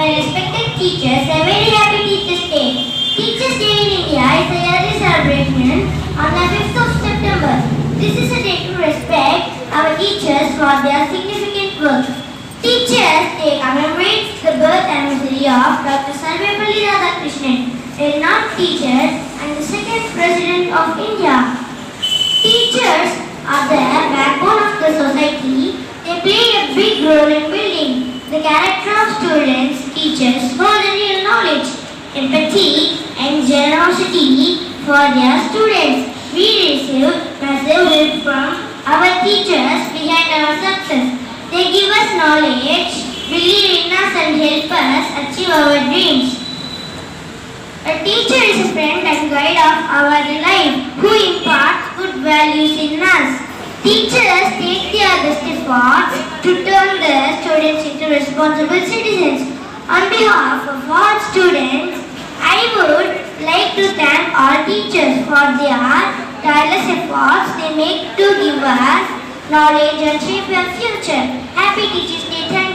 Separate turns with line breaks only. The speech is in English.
my respected teachers, a very happy Teachers' Day. Teachers' Day in India is a yearly celebration on the 5th of September. This is a day to respect our teachers for their significant work. Teachers' Day commemorates the birth anniversary of Dr. Sarvepalli Radhakrishnan, a renowned teacher and the second President of India. Teachers are the backbone of the society. They play a big role in building the character of students. Teachers hold the real knowledge, empathy and generosity for their students. We receive massive help from our teachers behind our success. They give us knowledge, believe in us and help us achieve our dreams. A teacher is a friend and guide of our life who imparts good values in us. Teachers take their best efforts to turn the students into responsible citizens. On behalf of all students, I would like to thank all teachers for their tireless efforts they make to give us knowledge and shape our future. Happy Teachers' Day. Thank you.